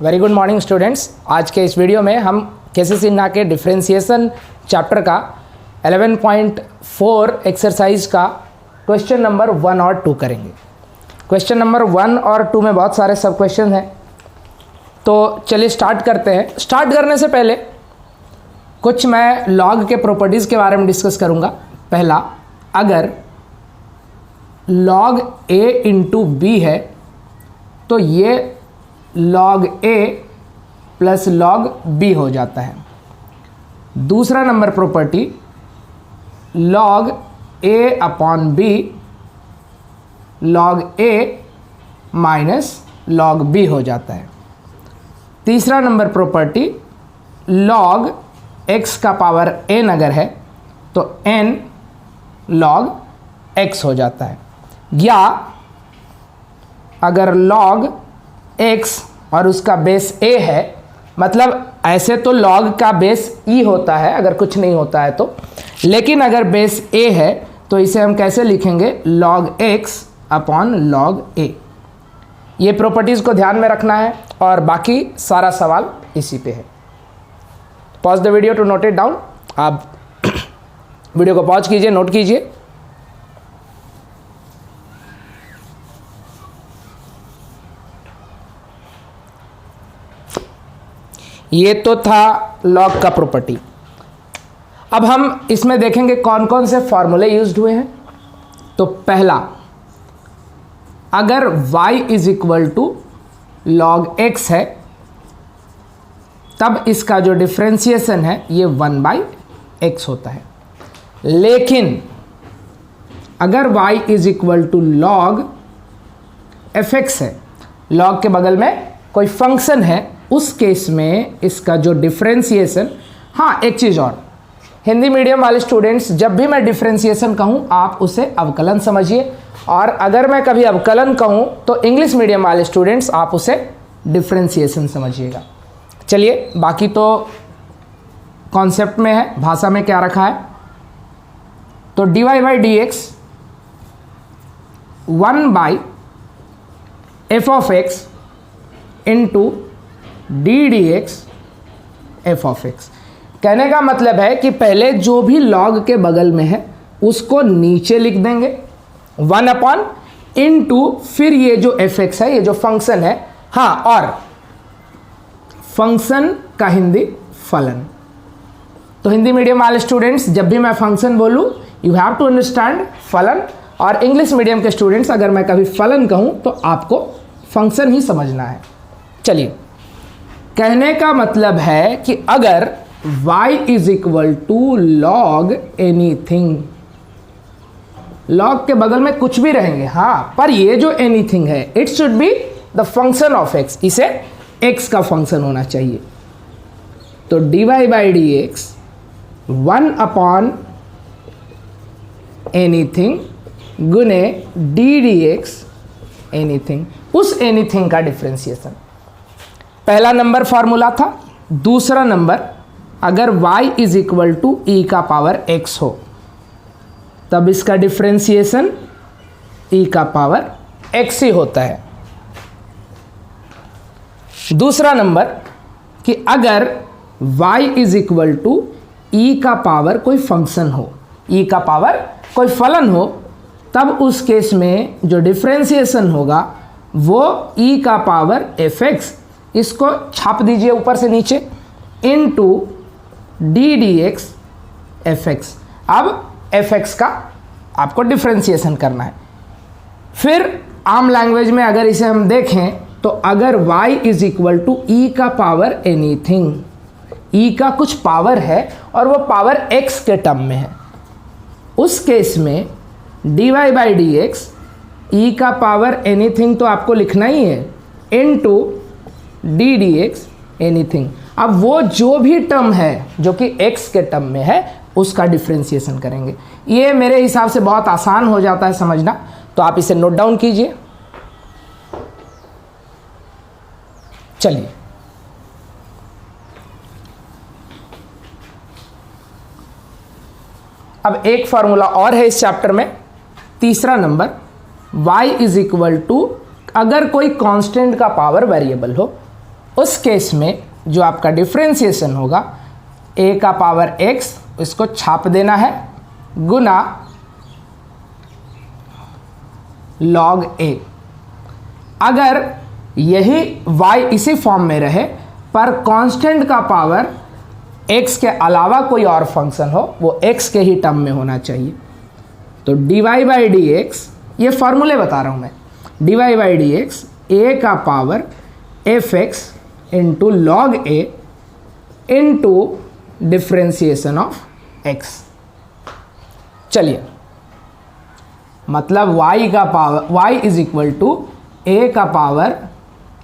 Very good morning students. आज के इस वीडियो में हम केसी सिन्हा के डिफरेंशिएशन चैप्टर का 11.4 एक्सरसाइज का क्वेश्चन नंबर 1 और 2 करेंगे। क्वेश्चन नंबर 1 और 2 में बहुत सारे सब क्वेश्चन हैं, तो चलिए स्टार्ट करते हैं। स्टार्ट करने से पहले कुछ मैं लॉग के प्रॉपर्टीज़ के बारे में डिस्कस करूँगा। पहला, अगर log a इंटू बी है तो ये log a plus log b हो जाता है। दूसरा number property, log a upon b log a minus log b हो जाता है। तीसरा नंबर प्रॉपर्टी, log x का पावर n अगर है तो n log x हो जाता है। या अगर log x और उसका बेस a है, मतलब ऐसे तो log का बेस e होता है अगर कुछ नहीं होता है तो, लेकिन अगर बेस a है तो इसे हम कैसे लिखेंगे, log x upon log a। ये प्रॉपर्टीज़ को ध्यान में रखना है और बाकी सारा सवाल इसी पे है। Pause the video to note it down. आप वीडियो को पॉज कीजिए, नोट कीजिए। ये तो था लॉग का प्रॉपर्टी। अब हम इसमें देखेंगे कौन कौन से फॉर्मूले यूज्ड हुए हैं। तो पहला, अगर y is equal to log x है तब इसका जो डिफरेंशिएशन है ये 1/x होता है। लेकिन अगर y is equal to log fx है, log के बगल में कोई फंक्शन है, उस केस में इसका जो डिफरेंशिएशन, हाँ एक चीज़ और, हिंदी मीडियम वाले स्टूडेंट्स जब भी मैं डिफरेंशिएशन कहूँ आप उसे अवकलन समझिए, और अगर मैं कभी अवकलन कहूँ तो इंग्लिश मीडियम वाले स्टूडेंट्स आप उसे डिफरेंशिएशन समझिएगा। चलिए, बाकी तो कॉन्सेप्ट में है, भाषा में क्या रखा है। तो dy by D x 1/f of x into D D x F of x. कहने का मतलब है कि पहले जो भी log के बगल में है उसको नीचे लिख देंगे 1 अपॉन इंटू फिर ये जो एफ एक्स है, ये जो फंक्शन है, हाँ, और फंक्शन का हिंदी फलन। तो हिंदी मीडियम वाले स्टूडेंट्स जब भी मैं फंक्शन बोलूँ यू हैव टू अंडरस्टैंड फलन, और इंग्लिश मीडियम के स्टूडेंट्स अगर मैं कभी फलन कहूँ तो आपको फंक्शन ही समझना है। चलिए, कहने का मतलब है कि अगर y is equal to log anything, log के बगल में कुछ भी रहेंगे, हाँ, पर ये जो एनीथिंग है it should be the function of x, इसे x का फंक्शन होना चाहिए। तो dy by D x 1 upon anything गुने डी डी एक्स एनीथिंग, उस एनीथिंग का डिफरेंशिएशन। पहला नंबर फॉर्मूला था। दूसरा नंबर, अगर y is equal to e का पावर x हो तब इसका डिफरेंशिएशन e का पावर x ही होता है। दूसरा नंबर कि अगर y is equal to e का पावर कोई फंक्शन हो, e का पावर कोई फलन हो, तब उस केस में जो डिफरेंशिएशन होगा वो e का पावर fx, इसको छाप दीजिए ऊपर से नीचे, into D D x F x. अब एफ एक्स का आपको डिफरेंशिएशन करना है। फिर आम लैंग्वेज में अगर इसे हम देखें तो अगर y is equal to e का पावर एनीथिंग, ई का कुछ पावर है और वो पावर x के टर्म में है, उस केस में dy by D X e का पावर एनीथिंग तो आपको लिखना ही है, into D D x anything. अब वो जो भी टर्म है जो कि x के टर्म में है उसका डिफरेंशिएशन करेंगे। ये मेरे हिसाब से बहुत आसान हो जाता है समझना, तो आप इसे नोट डाउन कीजिए। चलिए, अब एक फॉर्मूला और है इस चैप्टर में, तीसरा number, y is equal to, अगर कोई कांस्टेंट का पावर वेरिएबल हो, उस केस में जो आपका डिफ्रेंसिएशन होगा a का पावर x, इसको छाप देना है गुना log a। अगर यही y इसी फॉर्म में रहे पर कांस्टेंट का पावर x के अलावा कोई और फंक्शन हो, वो x के ही टर्म में होना चाहिए। तो dy बाई डी एक्स, ये फॉर्मूले बता रहा हूं मैं, dy by D x a का power f x into log a into differentiation of x। चलिए, मतलब y का power, y is equal to a का पावर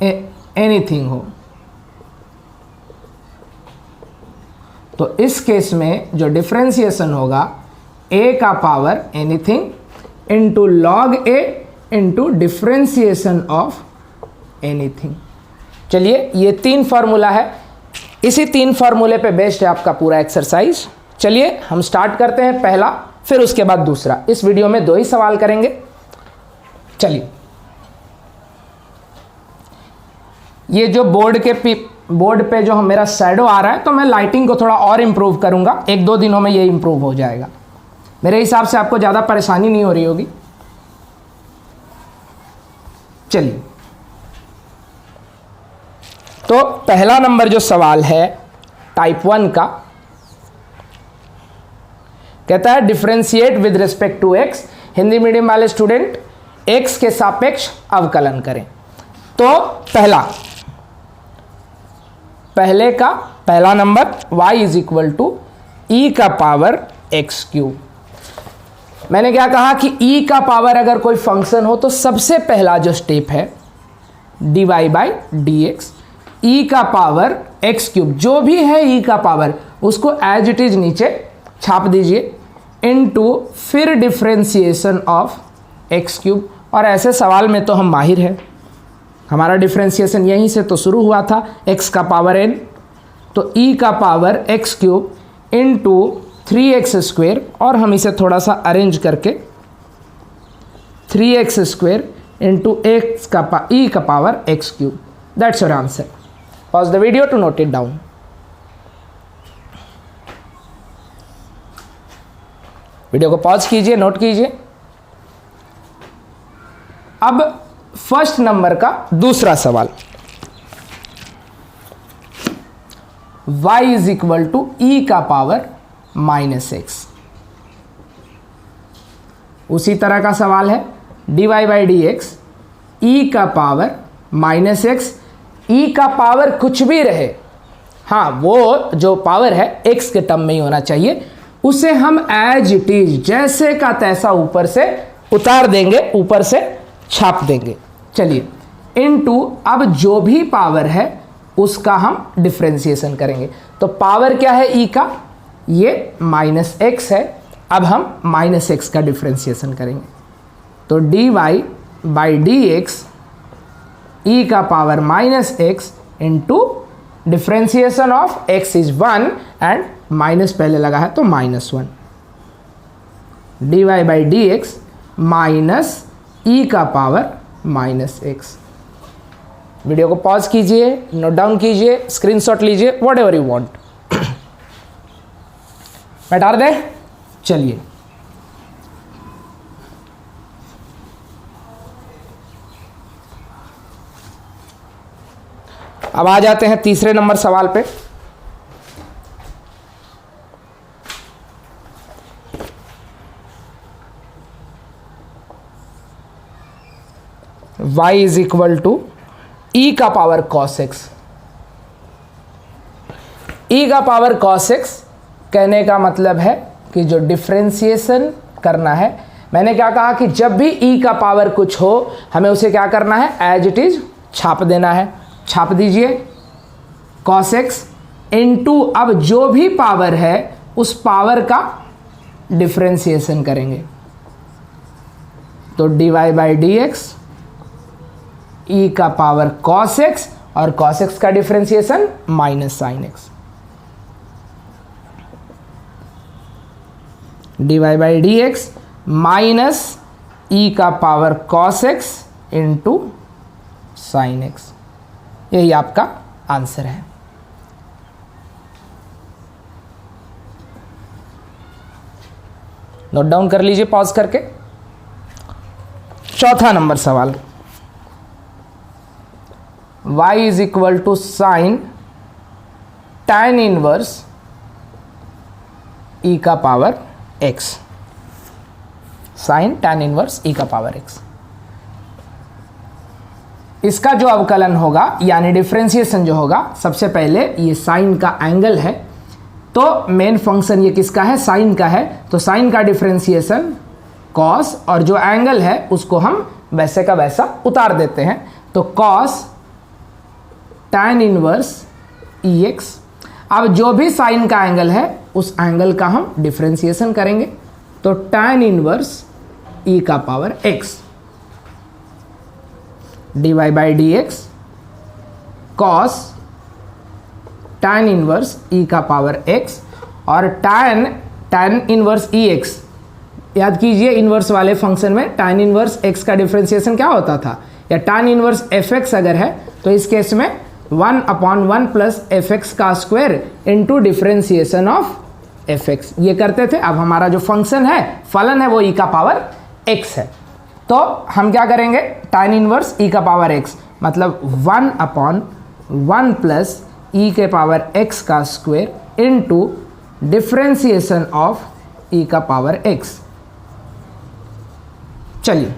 एनीथिंग हो, तो इस केस में जो डिफ्रेंसिएशन होगा a का power anything into log a into differentiation of anything. चलिए, ये 3 फार्मूला है, इसी 3 फार्मूले पे बेस्ड है आपका पूरा एक्सरसाइज। चलिए हम स्टार्ट करते हैं पहला, फिर उसके बाद दूसरा। इस वीडियो में 2 ही सवाल करेंगे। चलिए, ये जो बोर्ड पे जो मेरा शैडो आ रहा है, तो मैं लाइटिंग को थोड़ा और इम्प्रूव करूंगा, 1-2 दिनों में ये इम्प्रूव हो जाएगा। मेरे हिसाब से आपको ज़्यादा परेशानी नहीं हो रही होगी। चलिए, तो पहला नंबर जो सवाल है टाइप 1 का, कहता है differentiate with respect to x। Hindi medium वाले स्टूडेंट x के सापेक्ष अवकलन करें। तो पहला number y is equal to e का पावर एक्स क्यूब। मैंने क्या कहा कि e का पावर अगर कोई फंक्शन हो तो सबसे पहला जो स्टेप है dy by D X, e का पावर एक्स क्यूब, जो भी है e का पावर उसको एज इट इज नीचे छाप दीजिए इनटू फिर डिफ्रेंसिएशन ऑफ एक्स क्यूब। और ऐसे सवाल में तो हम माहिर हैं, हमारा डिफ्रेंसिएशन यहीं से तो शुरू हुआ था, x का पावर n, तो e का power x cube into 3x square, और हम इसे थोड़ा सा अरेंज करके 3x स्क्वेयर इंटू e का power x cube. That's your answer. Pause the video to note it down. Video को पॉज कीजिए, नोट कीजिए। अब फर्स्ट नंबर का दूसरा सवाल, y is equal to e का पावर माइनस एक्स। उसी तरह का सवाल है dy by D X, e का पावर माइनस एक्स। ई का पावर कुछ भी रहे, हाँ वो जो पावर है x के टर्म में ही होना चाहिए, उसे हम एज इट इज जैसे का तैसा ऊपर से उतार देंगे, ऊपर से छाप देंगे। चलिए, इनटू अब जो भी पावर है उसका हम डिफ्रेंसिएशन करेंगे। तो पावर क्या है ई का, ये माइनस एक्स है। अब हम माइनस एक्स का डिफ्रेंसिएशन करेंगे, तो dy by D X e का power minus X into differentiation of x is 1 and minus पहले लगा है तो -1, dy by D X minus e का पावर माइनस एक्स। वीडियो को पॉज कीजिए, नोट डाउन कीजिए, स्क्रीनशॉट लीजिए, व्हाट एवर यू वांट। बैठा दे। चलिए, अब आ जाते हैं तीसरे नंबर सवाल पे। y is equal to e का पावर cos x। ई का पावर cos x कहने का मतलब है कि जो डिफ्रेंसिएशन करना है, मैंने क्या कहा कि जब भी ई का पावर कुछ हो हमें उसे क्या करना है, एज इट इज छाप देना है। छाप दीजिए cos x इंटू अब जो भी पावर है उस पावर का डिफ्रेंसिएशन करेंगे, तो dy by D X e का पावर cos x और cos x का differentiation minus sine x, dy by D X minus e का power cos x into sine x। यही आपका आंसर है। नोट डाउन कर लीजिए पॉज करके। चौथा नंबर सवाल, y is equal to sine tan inverse e का power x, sine tan inverse e का पावर x। इसका जो अवकलन होगा यानी डिफरेंशिएशन जो होगा, सबसे पहले ये साइन का एंगल है, तो मेन फंक्शन ये किसका है, साइन का है, तो साइन का डिफरेंशिएशन कॉस, और जो एंगल है उसको हम वैसे का वैसा उतार देते हैं, तो कॉस tan इनवर्स EX। अब जो भी साइन का एंगल है उस एंगल का हम डिफरेंशिएशन करेंगे, तो tan इनवर्स e का power x dy by D x cos tan inverse e का पावर x, और tan इनवर्स EX, याद कीजिए इनवर्स वाले फंक्शन में tan इनवर्स x का डिफरेंशिएशन क्या होता था, या tan इनवर्स fx अगर है तो इस केस में 1/1 प्लस fx का square into differentiation of fx ये करते थे। अब हमारा जो फंक्शन है, फलन है, वो e का पावर x है, तो हम क्या करेंगे, tan इनवर्स e का पावर x मतलब 1/1 प्लस e के पावर x का square into differentiation of e का पावर x। चलिए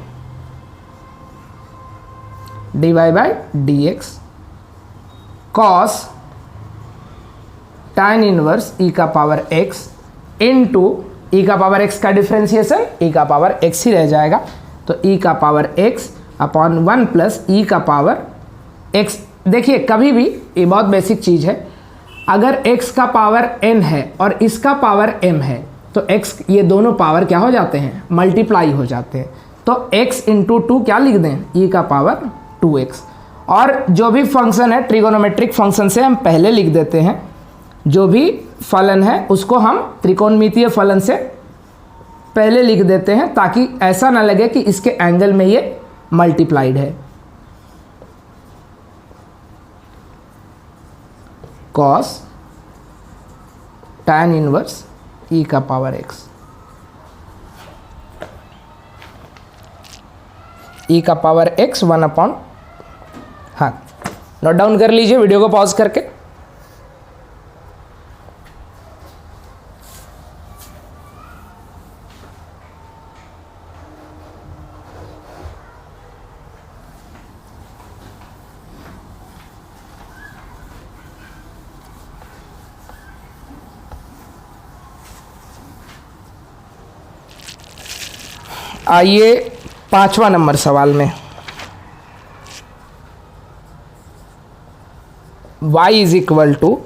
dy by D x cos tan inverse e का पावर x इंटू e का पावर x का डिफरेंशिएशन e का पावर x ही रह जाएगा, तो e का power x upon 1 plus e का पावर x। देखिए कभी भी, ये बहुत बेसिक चीज़ है, अगर x का पावर n है और इसका पावर m है तो x ये दोनों पावर क्या हो जाते हैं, मल्टीप्लाई हो जाते हैं, तो x इंटू 2 क्या लिख दें, e का पावर 2x। और जो भी फंक्शन है ट्रिगोनोमेट्रिक फंक्शन से हम पहले लिख देते हैं, जो भी फलन है उसको हम त्रिकोणमितीय फलन से पहले लिख देते हैं, ताकि ऐसा ना लगे कि इसके एंगल में ये मल्टीप्लाइड है। कॉस tan इनवर्स e का पावर x, e का पावर x 1/, हाँ नोट डाउन कर लीजिए वीडियो को पॉज करके। आइए 5वां नंबर सवाल में, y is equal to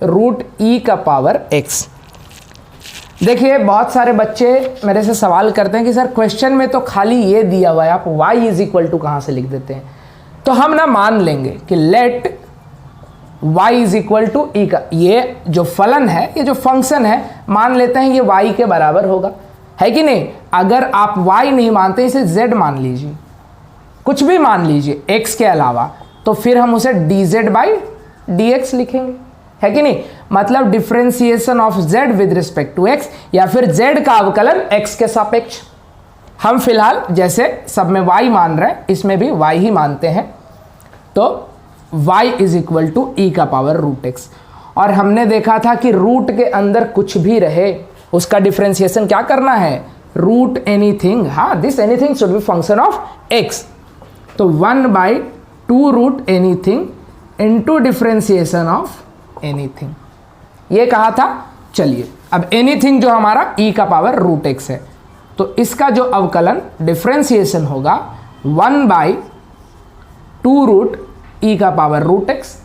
root e का पावर x। देखिए बहुत सारे बच्चे मेरे से सवाल करते हैं कि सर क्वेश्चन में तो खाली ये दिया हुआ है, आप y इज इक्वल टू कहाँ से लिख देते हैं। तो हम ना मान लेंगे कि let y is equal to e का, ये जो फलन है, ये जो फंक्शन है, मान लेते हैं ये y के बराबर होगा, है कि नहीं। अगर आप y नहीं मानते, इसे z मान लीजिए, कुछ भी मान लीजिए x के अलावा, तो फिर हम उसे dz बाई डी एक्स लिखेंगे, है कि नहीं। मतलब differentiation of z with respect to x, या फिर z का अवकलन x के सापेक्ष। हम फिलहाल जैसे सब में y मान रहे हैं, इसमें भी y ही मानते हैं, तो y is equal to e का पावर रूट x। और हमने देखा था कि रूट के अंदर कुछ भी रहे उसका डिफरेंशिएशन क्या करना है, रूट एनीथिंग, हाँ this anything should be function of x, तो 1/2 root anything into differentiation of anything, ये कहा था। चलिए अब एनीथिंग जो हमारा e का पावर रूट x है, तो इसका जो अवकलन डिफरेंशिएशन होगा 1/2 रूट e का power root x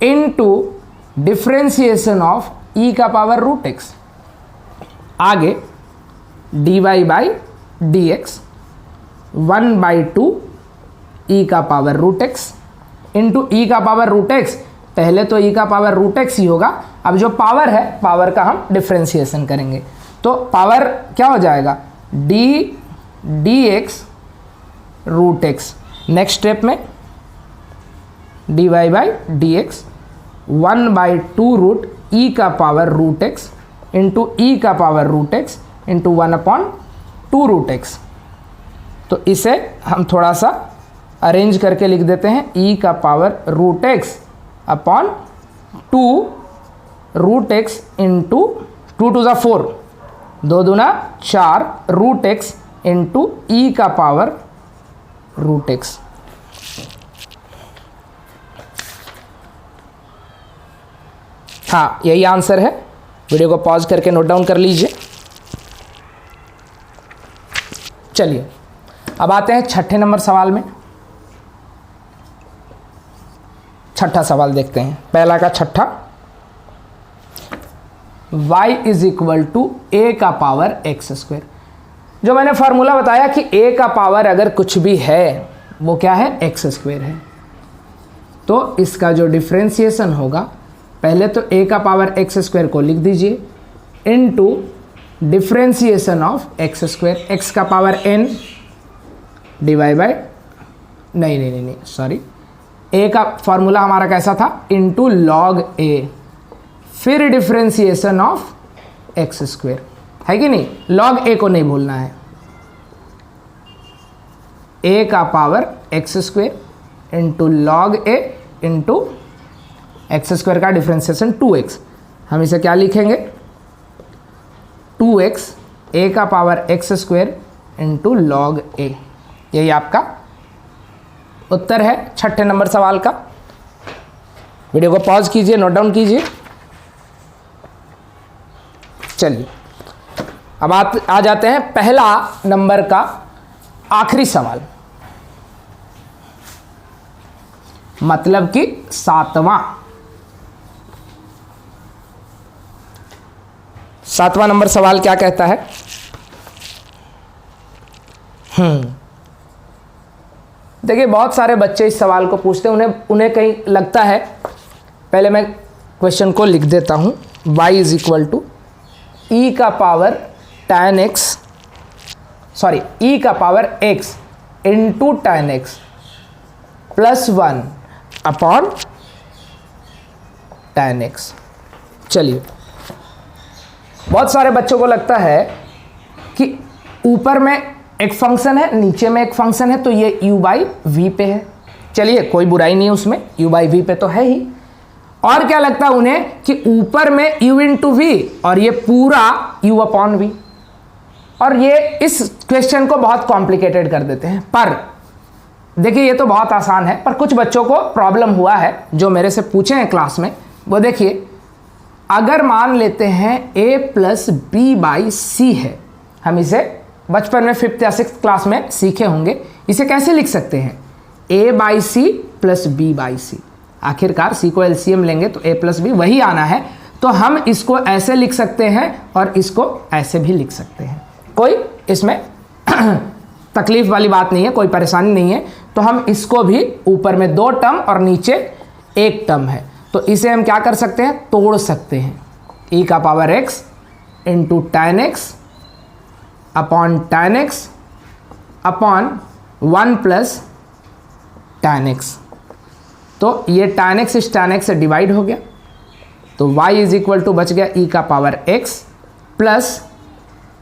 into differentiation of e का पावर रूट x। आगे dy by D x 1/2 e का power root x into e का पावर रूट x, पहले तो e का पावर रूट x ही होगा, अब जो पावर है पावर का हम डिफरेंशिएशन करेंगे, तो पावर क्या हो जाएगा, D X root x। Next step में D Y by D x 1/2 root e का power root x into e का power root x into 1/2 root X. तो इसे हम थोड़ा सा अरेंज करके लिख देते हैं, ई का power root x upon 2 root x into 2 two ज़ा 4, 2 दूना 4 रूट एक्स इंटू ई का पावर रूट एक्स। हाँ, यही आंसर है। वीडियो को पॉज करके नोट डाउन कर लीजिए। चलिए अब आते हैं छठे नंबर सवाल में। छठा सवाल देखते हैं, पहला का छठा। y इज इक्वल टू ए का पावर एक्स स्क्वायर। जो मैंने फार्मूला बताया कि a का पावर अगर कुछ भी है वो क्या है, एक्स स्क्वायर है। तो इसका जो डिफ्रेंसिएशन होगा, पहले तो a का पावर एक्स स्क्वायर को लिख दीजिए into differentiation of X square, x का पावर n डिवाइड बाय नहीं सॉरी, a का फॉर्मूला हमारा कैसा था, इनटू लॉग a, फिर डिफ्रेंसिएशन ऑफ एक्स स्क्वायर, है कि नहीं। लॉग a को नहीं भूलना है। a का power x square into log a into x square का डिफ्रेंसिएशन 2x। हम इसे क्या लिखेंगे, 2x a का power x square into log a। यही आपका उत्तर है छठे नंबर सवाल का। वीडियो को पॉज कीजिए, नोट डाउन कीजिए। चलिए अब आ जाते हैं पहला नंबर का आखिरी सवाल, मतलब कि सातवां नंबर सवाल क्या कहता है। देखिए बहुत सारे बच्चे इस सवाल को पूछते हैं, उन्हें कहीं लगता है, पहले मैं क्वेश्चन को लिख देता हूं, y is equal to e का पावर tan x, सॉरी ई का power x into tan x plus 1 upon tan x। चलिए बहुत सारे बच्चों को लगता है कि ऊपर में एक फंक्शन है, नीचे में एक फंक्शन है, तो ये u बाई वी पे है। चलिए कोई बुराई नहीं है उसमें, u बाई वी पे तो है ही। और क्या लगता है उन्हें कि ऊपर में u इंटू वी और ये पूरा u अपॉन वी, और ये इस क्वेश्चन को बहुत कॉम्प्लिकेटेड कर देते हैं। पर देखिए ये तो बहुत आसान है, पर कुछ बच्चों को प्रॉब्लम हुआ है जो मेरे से पूछे हैं क्लास में। वो देखिए, अगर मान लेते हैं a प्लस बी बाई सी है, हम इसे बचपन में 5th या 6th क्लास में सीखे होंगे। इसे कैसे लिख सकते हैं, a by C plus B by C. आखिरकार c को एलसीएम लेंगे तो a प्लस बी वही आना है, तो हम इसको ऐसे लिख सकते हैं और इसको ऐसे भी लिख सकते हैं। कोई इसमें तकलीफ वाली बात नहीं है, कोई परेशानी नहीं है। तो हम इसको भी, ऊपर में 2 टर्म और नीचे 1 टर्म है, तो इसे हम क्या कर सकते हैं, तोड़ सकते हैं। e का power x into tan x upon tan x upon 1 plus tan x। तो ये tan x इस tan x से डिवाइड हो गया, तो y इज इक्वल टू बच गया e का power x plus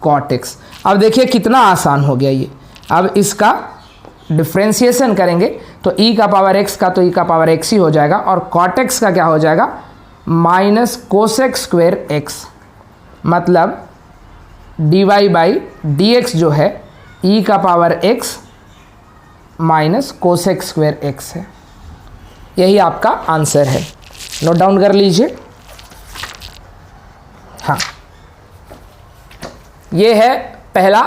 cot x। अब देखिए कितना आसान हो गया ये। अब इसका डिफ्रेंसिएशन करेंगे तो e का पावर x का तो e का पावर x ही हो जाएगा, और cot x का क्या हो जाएगा, माइनस कोसेक स्क्वेयर x। मतलब dy बाई डी एक्स जो है e का power x minus cosec square x है। यही आपका आंसर है, नोट डाउन कर लीजिए। हाँ, ये है पहला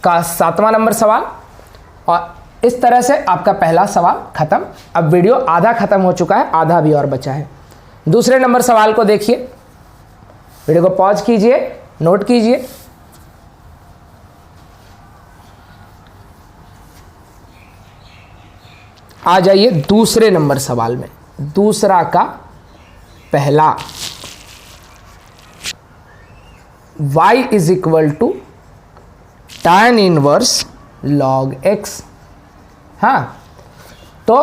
का 7वां नंबर सवाल, और इस तरह से आपका पहला सवाल खत्म। अब वीडियो आधा खत्म हो चुका है, आधा भी और बचा है। दूसरे नंबर सवाल को देखिए, वीडियो को पॉज कीजिए, नोट कीजिए। आ जाइए दूसरे नंबर सवाल में, दूसरा का पहला, y is equal to tan inverse log x। हाँ, तो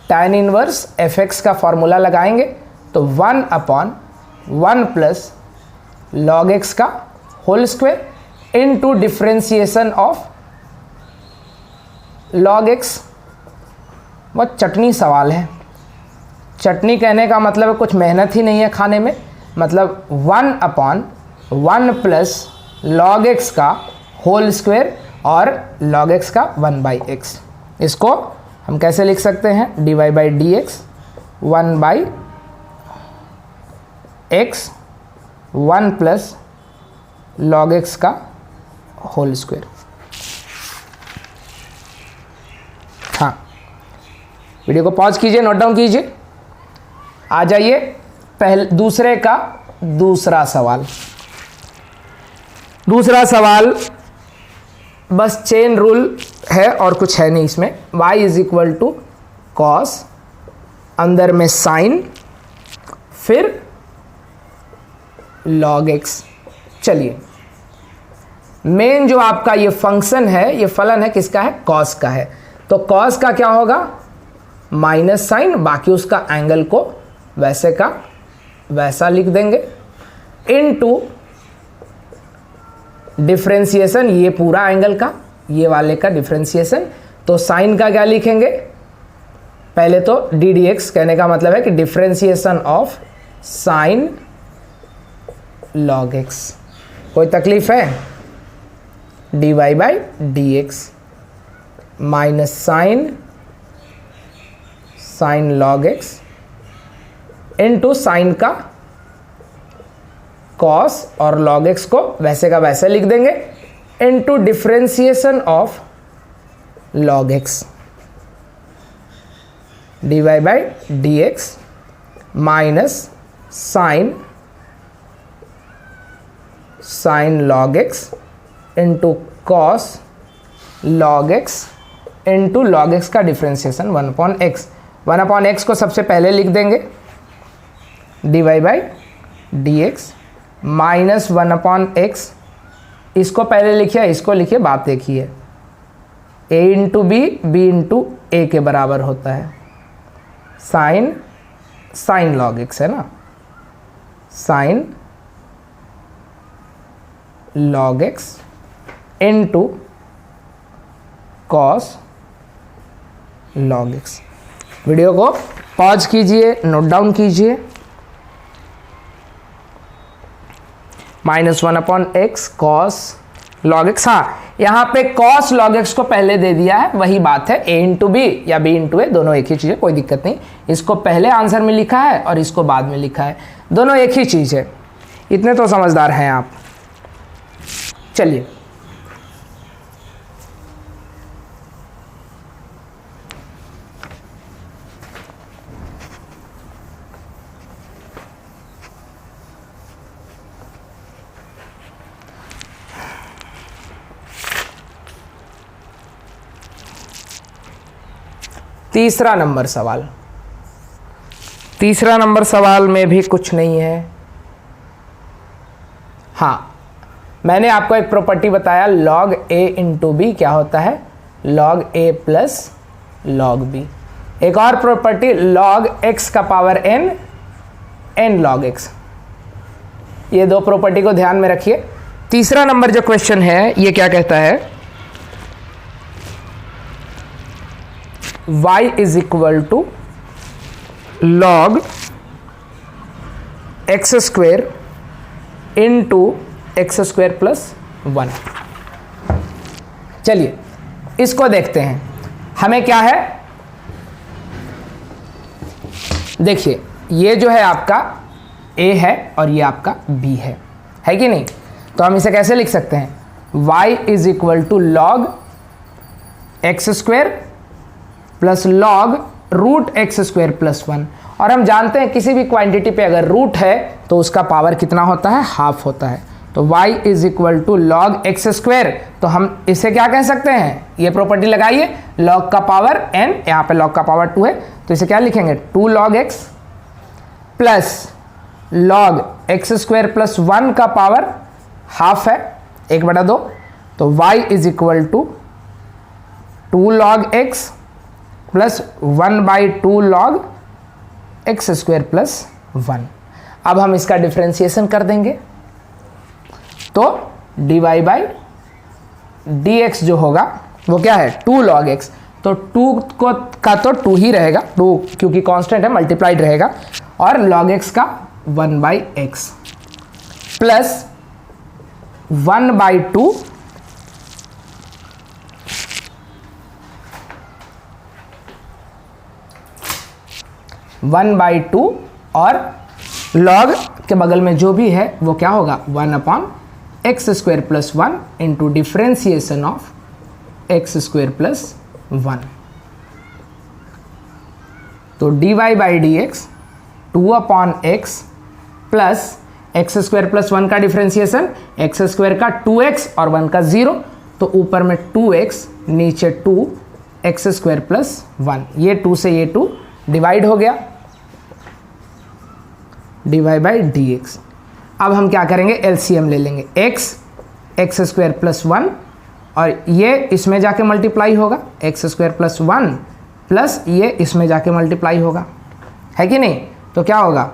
tan इनवर्स एफ एक्स का फॉर्मूला लगाएंगे तो 1/1 प्लस लॉग एक्स का whole square into differentiation of log x. बहुत चटनी सवाल है। चटनी कहने का मतलब है कुछ मेहनत ही नहीं है खाने में, मतलब 1/1 प्लस लॉग एक्स का होल स्क्वायर और लॉग एक्स का 1/x। इसको हम कैसे लिख सकते हैं, dy/dx 1/x 1 plus log x का होल स्क्वायर। हाँ, वीडियो को पॉज कीजिए, नोट डाउन कीजिए। आ जाइए दूसरे का दूसरा सवाल। दूसरा सवाल बस चेन रूल है और कुछ है नहीं इसमें। y is equal to cos, अंदर में साइन, फिर log x। चलिए, मेन जो आपका ये फंक्शन है, ये फलन है, किसका है, कॉस का है। तो कॉस का क्या होगा, माइनस साइन, बाकी उसका एंगल को वैसे का वैसा लिख देंगे, इनटू डिफरेंशिएशन, ये पूरा एंगल का, ये वाले का डिफरेंशिएशन। तो साइन का क्या लिखेंगे, पहले तो डी डी एक्स, कहने का मतलब है कि differentiation of sine log x. कोई तकलीफ है, dy/dx minus sign log X into sine का कॉस और लॉग एक्स को वैसे का वैसे लिख देंगे, into differentiation of log x, dy/dx minus sign log X into cos log X into log x का डिफरेंशिएशन 1/x। 1/x को सबसे पहले लिख देंगे, dy/dx माइनस 1/x। इसको पहले लिखिए, इसको लिखिए, बात देखिए, a into B, B into A के बराबर होता है साइन लॉग एक्स, है ना, sine log X into cos log X. Video को पॉज कीजिए, नोट डाउन कीजिए। -1/x cos log x. हाँ, यहाँ पे कॉस लॉग एक्स को पहले दे दिया है, वही बात है, a इंटू बी या b इंटू ए, दोनों एक ही चीज़ है, कोई दिक्कत नहीं। इसको पहले आंसर में लिखा है और इसको बाद में लिखा है, दोनों एक ही चीज़ है। इतने तो समझदार हैं आप। चलिए, तीसरा नंबर सवाल। तीसरा नंबर सवाल में भी कुछ नहीं है। हाँ, मैंने आपको एक प्रॉपर्टी बताया, log a इंटू बी क्या होता है, log a plus log b। एक और प्रॉपर्टी, log x का power n, n log x। ये दो प्रॉपर्टी को ध्यान में रखिए। तीसरा नंबर जो क्वेश्चन है ये क्या कहता है, y is equal to log x square into x square plus 1। चलिए इसको देखते हैं, हमें क्या है, देखिए ये जो है आपका a है और ये आपका b है कि नहीं। तो हम इसे कैसे लिख सकते हैं, y is equal to log x square plus log root x square plus 1। और हम जानते हैं किसी भी क्वांटिटी पे अगर रूट है तो उसका पावर कितना होता है, हाफ होता है। तो y is equal to log x square, तो हम इसे क्या कह सकते हैं, ये प्रॉपर्टी लगाइए, log का पावर n, यहाँ पे log का पावर 2 है, तो इसे क्या लिखेंगे, 2 log x plus log x square plus 1 का पावर हाफ है, 1/2। तो y is equal to 2 log x plus 1/2 log x square plus 1। अब हम इसका डिफ्रेंसिएशन कर देंगे तो dy बाई डी एक्स जो होगा वो क्या है 2 log x, तो 2 का तो 2 ही रहेगा, 2 क्योंकि कांस्टेंट है मल्टीप्लाइड रहेगा, और log x का 1/x प्लस 1/2 1/2 और log के बगल में जो भी है वो क्या होगा 1/x square plus 1 into differentiation of X square plus 1। तो dy by D x 2/x plus x square plus 1 का डिफ्रेंसिएशन, एक्स स्क्वायर का 2x और 1 का 0, तो ऊपर में 2x नीचे 2x स्क्वायर प्लस 1, ये 2 से ये 2 डिवाइड हो गया dy बाई डी एक्स। अब हम क्या करेंगे एलसीएम ले लेंगे, एक्स स्क्वायर प्लस 1 और ये इसमें जाके मल्टीप्लाई होगा एक्स स्क्वायर प्लस 1 प्लस ये इसमें जाके मल्टीप्लाई होगा, है कि नहीं? तो क्या होगा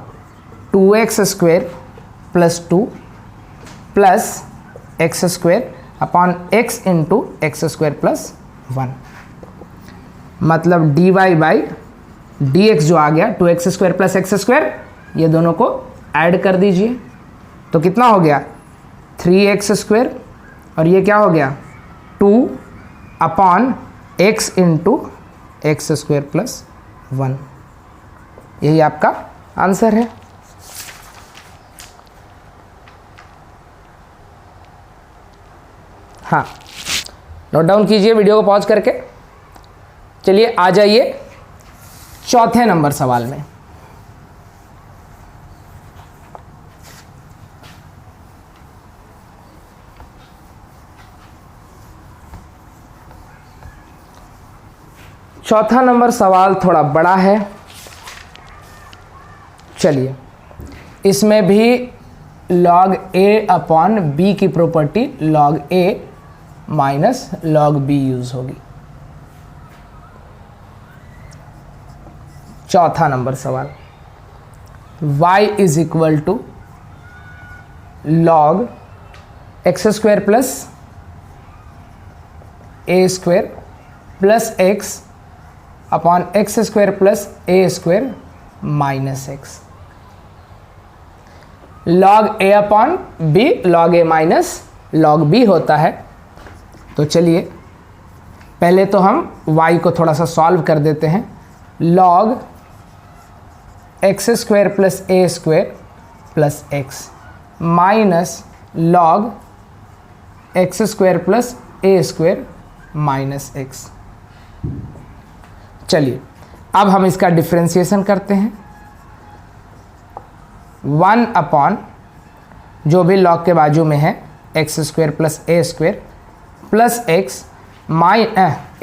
2x square plus 2 plus x square upon x into x square plus 1, मतलब dy बाई डी एक्स जो आ गया 2x square plus x square, ये दोनों को ऐड कर दीजिए तो कितना हो गया 3x स्क्वायर और ये क्या हो गया 2/x into x square plus 1। यही आपका आंसर है। हाँ, नोट डाउन कीजिए वीडियो को पॉज करके। चलिए आ जाइए चौथे नंबर सवाल में। चौथा नंबर सवाल थोड़ा बड़ा है, चलिए इसमें भी log a अपॉन बी की property log a minus log b use होगी। चौथा नंबर सवाल, y is equal to log x square plus A square plus x upon x square plus A square minus x. Log a upon b log a minus log b होता है। तो चलिए पहले तो हम y को थोड़ा सा सॉल्व कर देते हैं। लॉग एक्स स्क्वायर प्लस ए square plus X minus log X square plus ए स्क्वायर माइनस एक्स। चलिए अब हम इसका डिफ्रेंसिएशन करते हैं। 1 अपॉन जो भी लॉग के बाजू में है X square plus A square plus X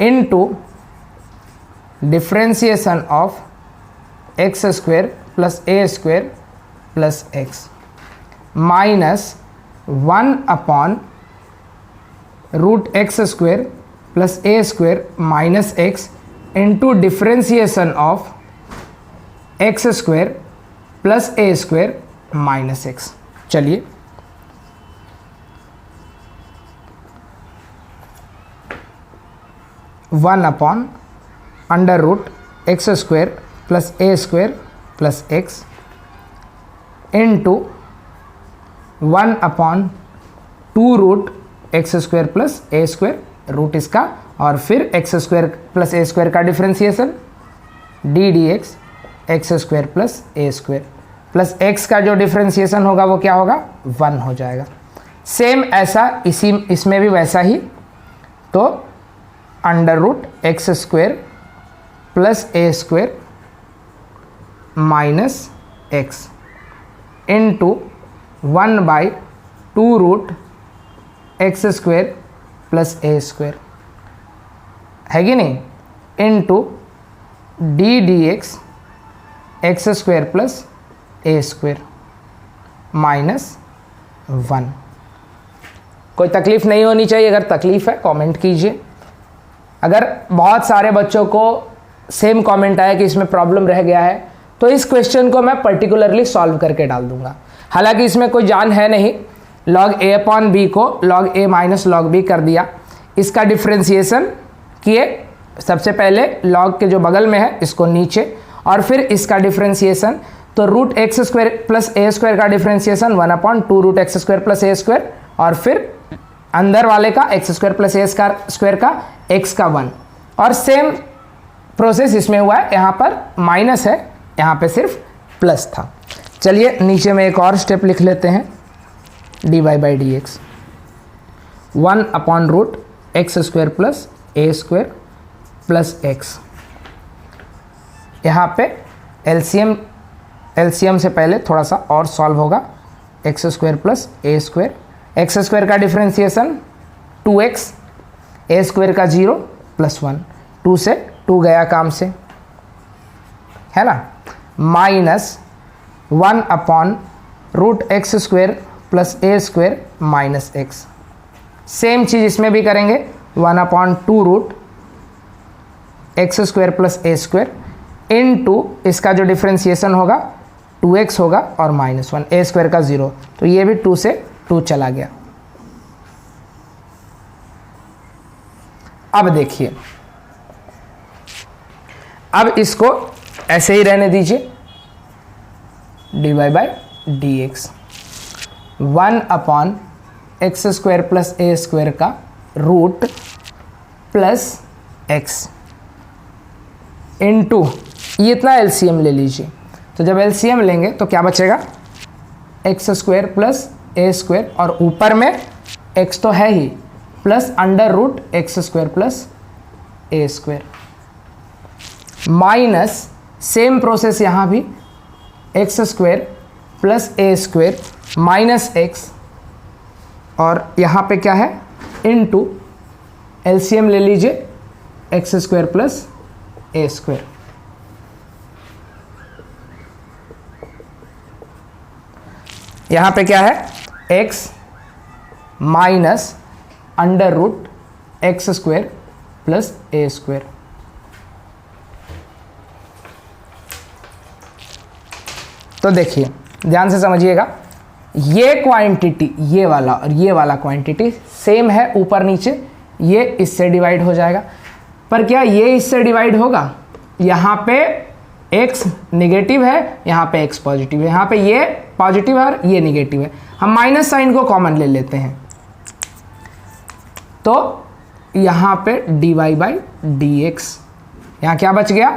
into differentiation of X square plus A square plus X minus 1 upon root x square plus A square minus X into differentiation of X square plus A square minus X. चलिए one upon under root x square plus ए square plus X into 1 upon 2 root x square plus ए square root इसका और फिर X square plus ए square का differentiation D D X X square plus ए square plus X का जो differentiation होगा वो क्या होगा 1 हो जाएगा। सेम ऐसा इसमें भी वैसा ही, तो under root x square plus ए square minus X into 1/2 root x square plus ए स्क्वायर है कि नहीं into D D X X square plus ए स्क्वायर माइनस 1। कोई तकलीफ नहीं होनी चाहिए, अगर तकलीफ है कमेंट कीजिए। अगर बहुत सारे बच्चों को सेम कमेंट आया कि इसमें प्रॉब्लम रह गया है, तो इस क्वेश्चन को मैं पर्टिकुलरली सॉल्व करके डाल दूंगा। हालांकि इसमें कोई जान है नहीं, log a अपॉन बी को log a minus log b कर दिया, इसका डिफ्रेंसिएशन किए, सबसे पहले log के जो बगल में है इसको नीचे, और फिर इसका डिफ्रेंसिएशन, तो रूट एक्स स्क्वायर प्लस ए स्क्वायर का differentiation 1/2 root x square plus ए स्क्वायर, और फिर अंदर वाले का एक्स स्क्वायर प्लस ए स्क्वायर का एक्स का 1, और सेम प्रोसेस इसमें हुआ है, यहाँ पर माइनस है, यहाँ पे सिर्फ प्लस था। चलिए नीचे में एक और स्टेप लिख लेते हैं, dy बाई डी एक्स 1/रूट एक्स स्क्वायर प्लस ए स्क्वायर प्लस एक्स। यहाँ पे एलसीएम से पहले थोड़ा सा और सॉल्व होगा, एक्स स्क्वायर प्लस ए स्क्वायर, एक्स स्क्वायर का डिफ्रेंसिएशन 2x, ए स्क्वायर का 0 प्लस 1, 2 से 2 गया काम से, है ना, माइनस 1/रूट एक्स स्क्वायर प्लस ए स्क्वायर माइनस एक्स। सेम चीज़ इसमें भी करेंगे, 1/2 रूट एक्स स्क्वायर प्लस ए स्क्वायर इनटू इसका जो डिफ्रेंसिएशन होगा 2x होगा और -1, ए स्क्वायर का 0, तो ये भी 2 से 2 चला गया। अब देखिए, अब इसको ऐसे ही रहने दीजिए, dy बाई डी एक्स 1/एक्स स्क्वायर प्लस ए स्क्वायर का रूट प्लस एक्स इनटू ये इतना एलसीएम ले लीजिए, तो जब एलसीएम लेंगे तो क्या बचेगा, एक्स स्क्वायर प्लस ए स्क्वायर, और ऊपर में एक्स तो है ही, plus under root x square plus ए स्क्वायर, माइनस सेम प्रोसेस यहाँ भी, एक्स स्क्वायर प्लस ए स्क्वायर माइनस एक्स, और यहाँ पे क्या है, इनटू एलसीएम ले लीजिए, एक्स स्क्वायर प्लस ए स्क्वायर। यहाँ पे क्या है, x minus under root x square plus ए स्क्वायर। तो देखिए ध्यान से समझिएगा, ये क्वांटिटी, ये वाला और ये वाला क्वांटिटी सेम है ऊपर नीचे, ये इससे डिवाइड हो जाएगा, पर क्या ये इससे डिवाइड होगा, यहाँ पे x निगेटिव है, यहाँ पे x पॉजिटिव है, यहाँ पे ये पॉजिटिव है और ये निगेटिव है, हम माइनस साइन को कॉमन ले लेते हैं, तो यहाँ पे dy बाई डी एक्स, यहाँ क्या बच गया,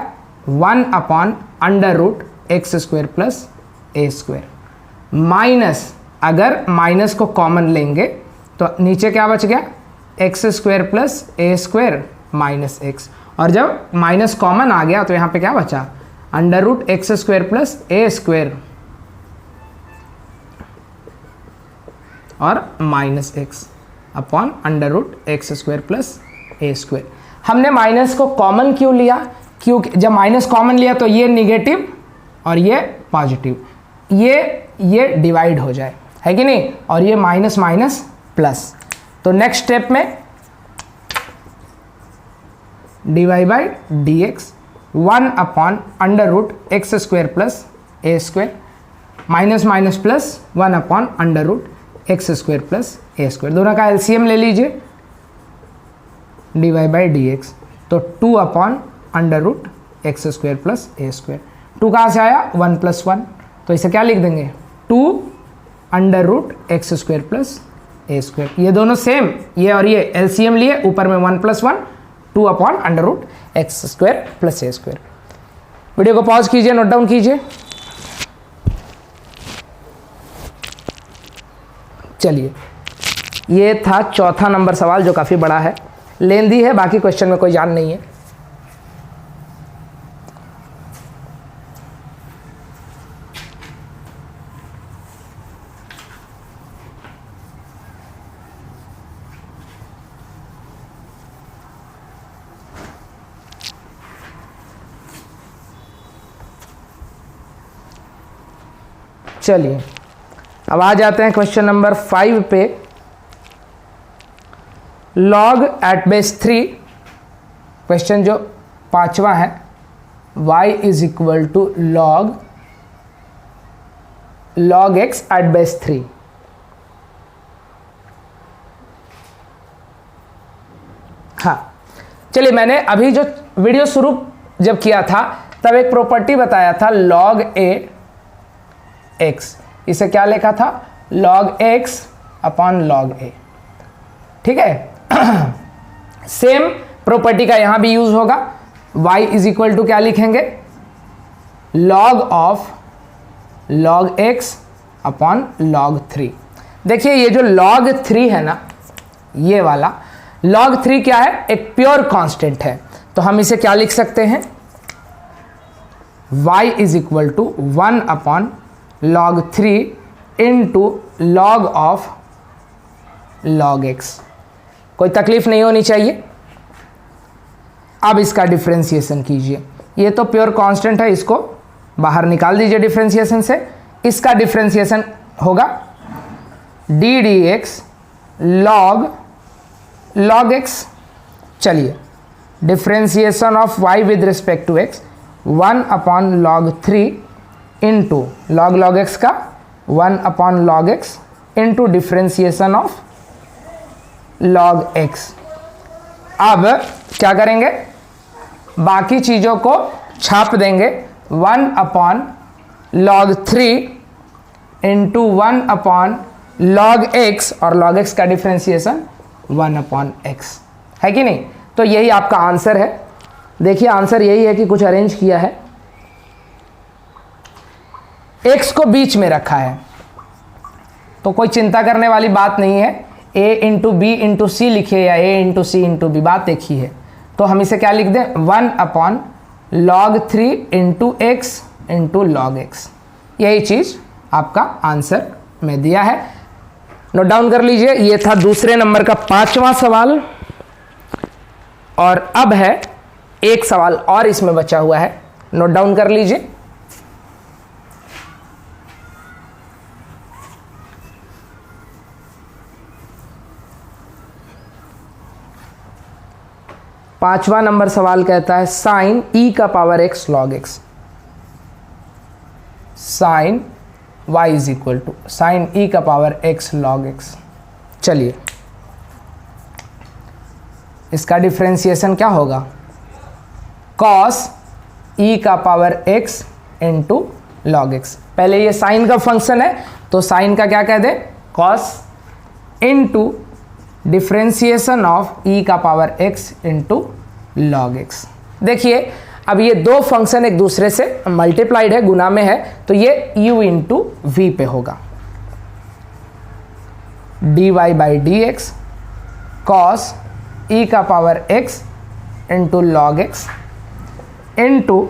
1/√x स्क्वायर प्लस ए स्क्वायर, माइनस, अगर माइनस को कॉमन लेंगे तो नीचे क्या बच गया, एक्स स्क्वायर प्लस ए स्क्वायर माइनस एक्स, और जब माइनस कॉमन आ गया तो यहाँ पे क्या बचा, under root x square plus ए स्क्वायर और minus x upon under root x square plus ए स्क्वायर। हमने माइनस को कॉमन क्यों लिया, क्योंकि जब माइनस कॉमन लिया तो ये निगेटिव और ये पॉजिटिव, ये डिवाइड हो जाए, है कि नहीं, और ये माइनस माइनस प्लस। तो नेक्स्ट स्टेप में dy by D x 1/√x square plus A square minus minus plus 1/√x square plus A square, दोनों का एलसीएम ले लीजिए, dy बाई डी एक्स, तो 2/√x स्क्वायर प्लस ए स्क्वायर, 2 कहाँ से आया, 1 + 1, तो इसे क्या लिख देंगे, 2/√x स्क्वायर प्लस ए स्क्वायर, ये दोनों सेम, ये और ये एलसीएम लिए, ऊपर में 1 + 1, 2/√x स्क्वायर प्लस ए स्क्वायर। वीडियो को पॉज कीजिए, नोट डाउन कीजिए। चलिए, ये था चौथा नंबर सवाल जो काफ़ी बड़ा है, लेंदी है, बाकी क्वेश्चन में कोई जान नहीं है। चलिए अब आ जाते हैं क्वेश्चन नंबर 5 पे। लॉग एट बेस 3, क्वेश्चन जो 5वां है, y is equal to log x at base 3। हाँ चलिए, मैंने अभी जो वीडियो शुरू जब किया था तब एक प्रॉपर्टी बताया था log a x, इसे क्या लिखा था log x upon log a, ठीक है। सेम प्रॉपर्टी का यहां भी यूज होगा। y इज इक्वल टू क्या लिखेंगे log of log x upon log 3। देखिए ये जो log 3 है ना, ये वाला log 3 क्या है, एक प्योर कांस्टेंट है, तो हम इसे क्या लिख सकते हैं y is equal to 1 upon log 3 into log of log x। कोई तकलीफ नहीं होनी चाहिए। अब इसका डिफरेंशिएशन कीजिए, ये तो प्योर कांस्टेंट है, इसको बाहर निकाल दीजिए डिफरेंशिएशन से। इसका डिफरेंशिएशन होगा d dx log x। चलिए, differentiation of y with respect to x 1 upon log 3 into log x का 1 upon log x into differentiation of log x। अब क्या करेंगे, बाकी चीज़ों को छाप देंगे 1 upon log 3 into 1 upon log x, और log x का डिफरेंशिएशन 1 अपॉन x है कि नहीं। तो यही आपका आंसर है। देखिए आंसर यही है कि कुछ अरेंज किया है, x को बीच में रखा है, तो कोई चिंता करने वाली बात नहीं है। a into B into C लिखिए या a into C into B, बात एक ही है। तो हम इसे क्या लिख दें 1 upon log 3 into x into log x. यही चीज़ आपका आंसर में दिया है, नोट डाउन कर लीजिए। ये था दूसरे नंबर का 5वां सवाल, और अब है एक सवाल और इसमें बचा हुआ है, नोट डाउन कर लीजिए। पांचवा नंबर सवाल कहता है साइन e का power x log x, sine y is equal to sine e का पावर x log x। चलिए, इसका डिफरेंशिएशन क्या होगा, cos e का power x into log x। पहले ये साइन का फंक्शन है, तो साइन का क्या कह दे cos into differentiation of e का power x into log x। देखिए अब ये दो फंक्शन एक दूसरे से मल्टीप्लाइड है, गुना में है, तो ये u इंटू वी पे होगा। dy by D x cos e का power x into log x into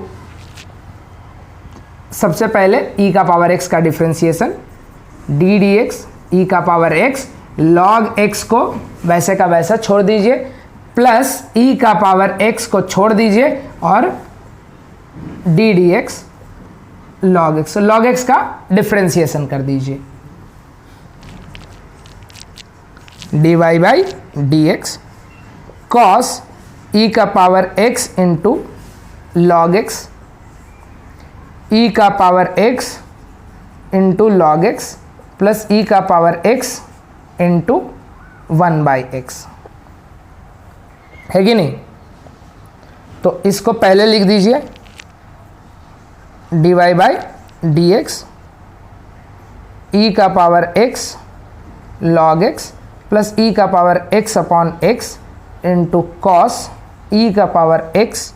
सबसे पहले e का पावर x का differentiation D D X e का पावर x, log x को वैसे का वैसा छोड़ दीजिए, प्लस e का पावर x को छोड़ दीजिए और D D x log x, log x का डिफरेंशिएशन कर दीजिए dy by D x cos e का power x into log x, e का power x into log x plus e का power x into 1 by x, है कि नहीं। तो इसको पहले लिख दीजिए dy by D X e का power x log x plus e का power x upon x into cos e का power x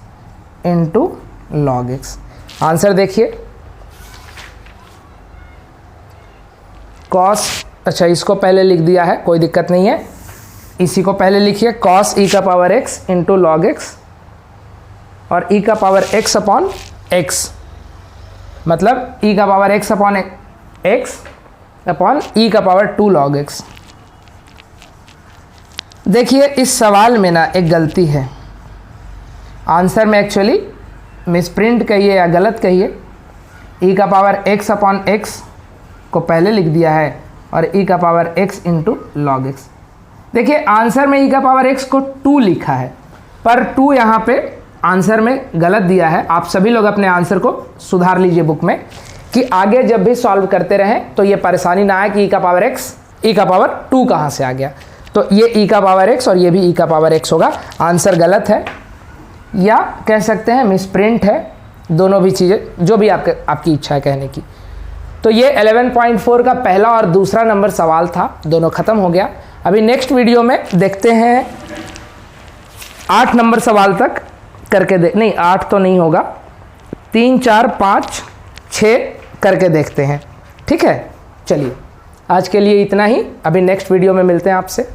into log x। Answer देखिए, कॉस, अच्छा इसको पहले लिख दिया है, कोई दिक्कत नहीं है, इसी को पहले लिखिए कॉस e का power x into log x और e का पावर x अपॉन x, मतलब e का power x upon x upon e का पावर 2 लॉग x। देखिए इस सवाल में ना एक गलती है, आंसर में एक्चुअली मिसप्रिंट कहिए या गलत कहिए, e का पावर x अपॉन x को पहले लिख दिया है और e का power x into log x. देखिए आंसर में e का पावर x को 2 लिखा है, पर 2 यहाँ पे आंसर में गलत दिया है, आप सभी लोग अपने आंसर को सुधार लीजिए बुक में, कि आगे जब भी सॉल्व करते रहें तो ये परेशानी ना आए कि ई का पावर एक्स, ई का पावर 2 कहाँ से आ गया। तो ये ई का पावर एक्स और ये भी ई का पावर एक्स होगा। आंसर गलत है या कह सकते हैं मिसप्रिंट है, दोनों भी चीज़ें, जो भी आपकी इच्छा है कहने की। तो ये 11.4 का पहला और दूसरा नंबर सवाल था, दोनों ख़त्म हो गया। अभी नेक्स्ट वीडियो में देखते हैं 8 नंबर सवाल तक करके नहीं 8 तो नहीं होगा, 3, 4, 5, 6 करके देखते हैं। ठीक है, चलिए आज के लिए इतना ही, अभी नेक्स्ट वीडियो में मिलते हैं आपसे।